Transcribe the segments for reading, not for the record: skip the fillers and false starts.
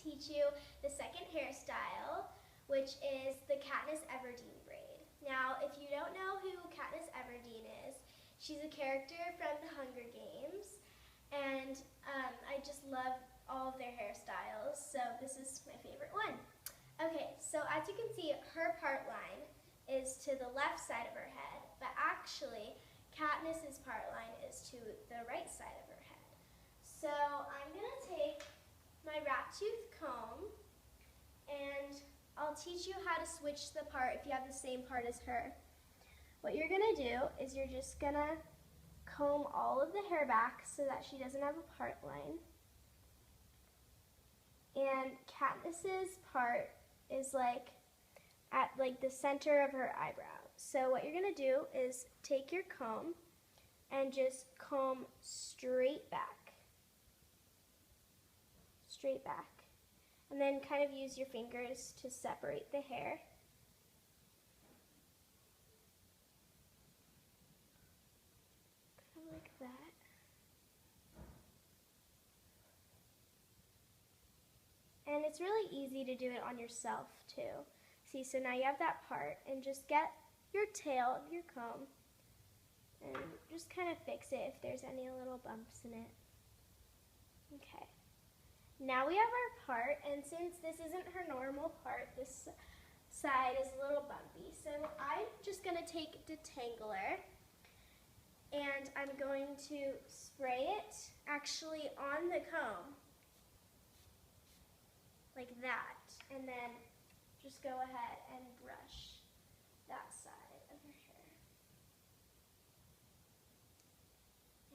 teach you the second hairstyle, which is the Katniss Braid. Now, if you don't know who Katniss is, she's a character from the Hunger Games, and I just love all of their hairstyles, so this is my favorite one. Okay, so as you can see, her part line is to the left side of her head, but actually, Katniss's part line is to the right side of her head. So I'm going to take my rat tooth comb, and I'll teach you how to switch the part if you have the same part as her. What you're going to do is you're just going to comb all of the hair back so that she doesn't have a part line. And Katniss's part is like at like the center of her eyebrow. So what you're going to do is take your comb and just comb straight back. Straight back. And then kind of use your fingers to separate the hair. Kind of like that. And it's really easy to do it on yourself too. See, so now you have that part, and just get your tail of your comb and just kind of fix it if there's any little bumps in it. Okay. Now we have our part, and since this isn't her normal part, this side is a little bumpy. So I'm just going to take detangler, and I'm going to spray it actually on the comb, like that, and then just go ahead and brush that side of her hair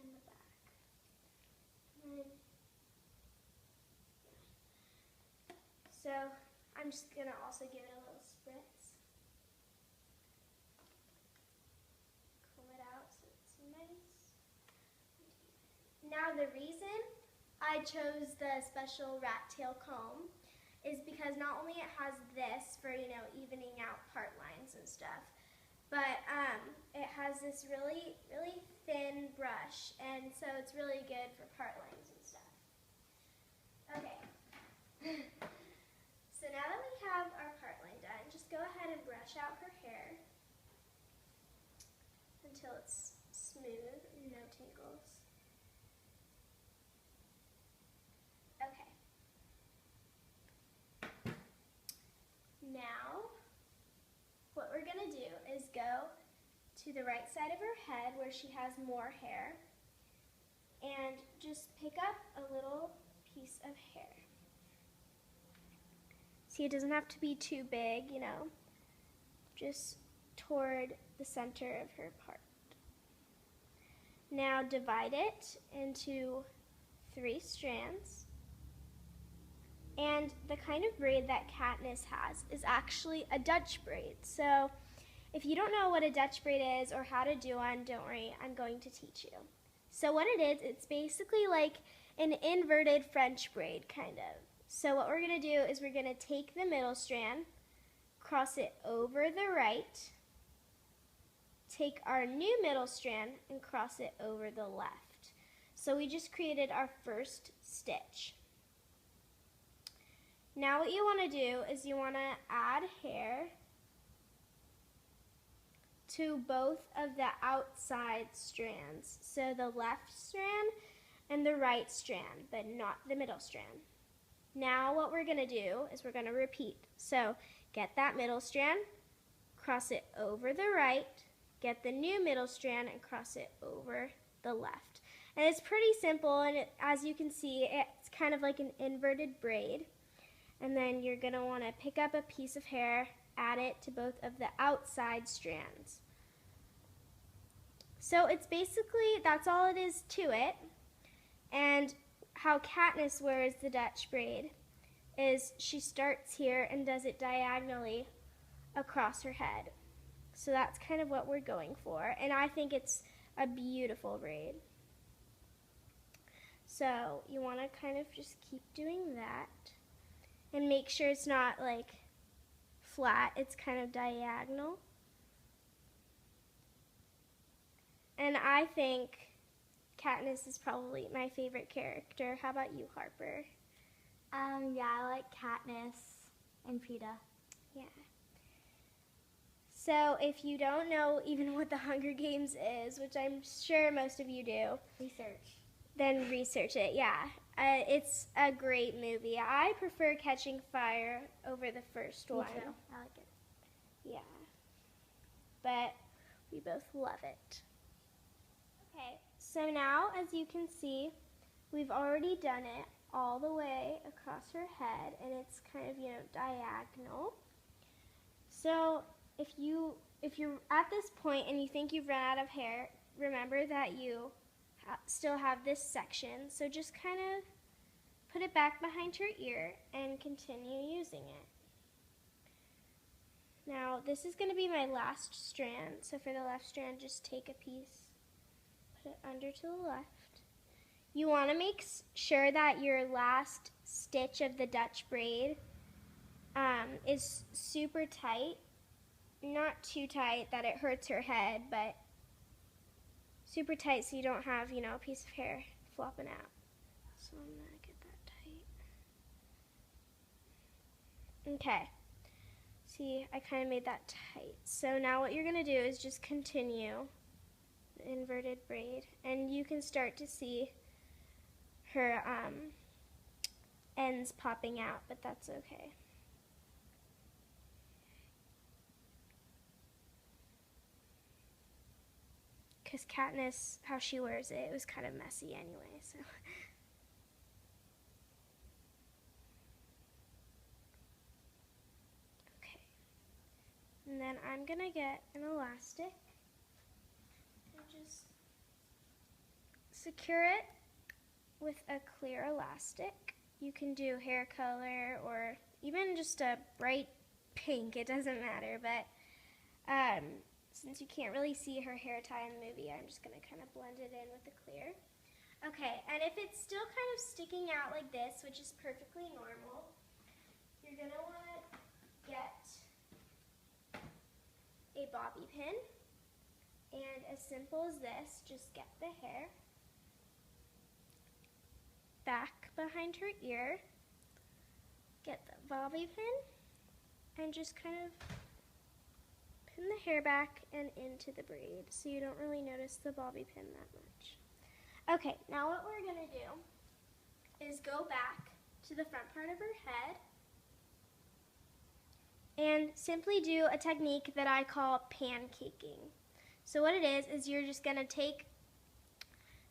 in the back. And then, so I'm just going to also give it a little spritz. Comb it out so it's nice. Now the reason I chose the special rat tail comb is because not only it has this for, you know, evening out part lines and stuff, but it has this really, really thin brush, and so it's really good for part lines and stuff. Okay. So now that we have our part line done, just go ahead and brush out her hair until it's smooth and no tingles. Okay. Now, what we're going to do is go to the right side of her head where she has more hair, and just pick up a little piece of hair. See, it doesn't have to be too big, you know, just toward the center of her part. Now divide it into 3 strands. And the kind of braid that Katniss has is actually a Dutch braid. So if you don't know what a Dutch braid is or how to do one, don't worry, I'm going to teach you. So what it is, it's basically like an inverted French braid, kind of. So what we're going to do is we're going to take the middle strand, cross it over the right, take our new middle strand and cross it over the left. So we just created our first stitch. Now what you want to do is you want to add hair to both of the outside strands. So the left strand and the right strand, but not the middle strand. Now what we're going to do is we're going to repeat. So get that middle strand, cross it over the right, get the new middle strand and cross it over the left. And it's pretty simple, and as you can see, it's kind of like an inverted braid. And then you're going to want to pick up a piece of hair, add it to both of the outside strands. So it's basically, that's all it is to it. And how Katniss wears the Dutch braid is she starts here and does it diagonally across her head. So that's kind of what we're going for. And I think it's a beautiful braid. So you want to kind of just keep doing that. And make sure it's not like flat, it's kind of diagonal. And I think Katniss is probably my favorite character. How about you, Harper? Yeah, I like Katniss and Peeta. Yeah. So if you don't know even what the Hunger Games is, which I'm sure most of you do, then research it, yeah. It's a great movie. I prefer Catching Fire over the first one. Me too. I like it. Yeah. But we both love it. Okay, so now as you can see, we've already done it all the way across her head, and it's kind of, diagonal. So if you're at this point and you think you've run out of hair, remember that you still have this section. So just kind of put it back behind her ear and continue using it. Now this is going to be my last strand. So for the left strand, just take a piece, put it under to the left. You want to make sure that your last stitch of the Dutch braid is super tight. Not too tight that it hurts her head, but super tight so you don't have, a piece of hair flopping out. So I'm going to get that tight. Okay. See, I kind of made that tight. So now what you're going to do is just continue the inverted braid, and you can start to see her ends popping out, but that's okay. Because Katniss, how she wears it was kind of messy anyway, so. Okay. And then I'm going to get an elastic and just secure it with a clear elastic. You can do hair color or even just a bright pink, it doesn't matter, but since you can't really see her hair tie in the movie, I'm just going to kind of blend it in with the clear. Okay, and if it's still kind of sticking out like this, which is perfectly normal, you're going to want to get a bobby pin, and as simple as this, just get the hair back behind her ear, get the bobby pin, and just kind of pin the hair back and into the braid so you don't really notice the bobby pin that much. Okay, now what we're going to do is go back to the front part of her head and simply do a technique that I call pancaking. So what it is you're just going to take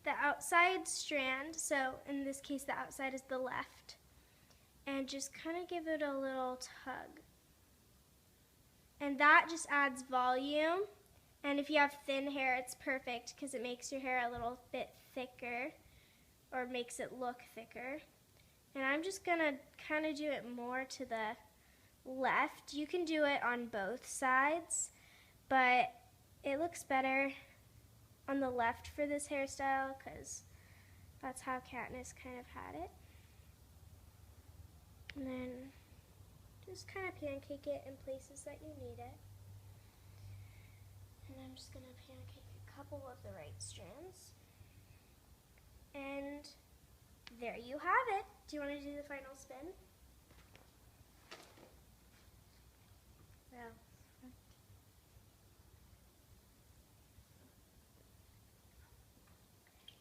the outside strand, so in this case the outside is the left, and just kind of give it a little tug. And that just adds volume, and if you have thin hair, it's perfect because it makes your hair a little bit thicker, or makes it look thicker. And I'm just going to kind of do it more to the left. You can do it on both sides, but it looks better on the left for this hairstyle because that's how Katniss kind of had it. And then just kind of pancake it in places that you need it. And I'm just going to pancake a couple of the right strands. And there you have it. Do you want to do the final spin? Yeah.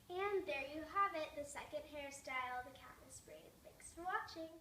And there you have it, the second hairstyle, the Katniss Braid. Thanks for watching.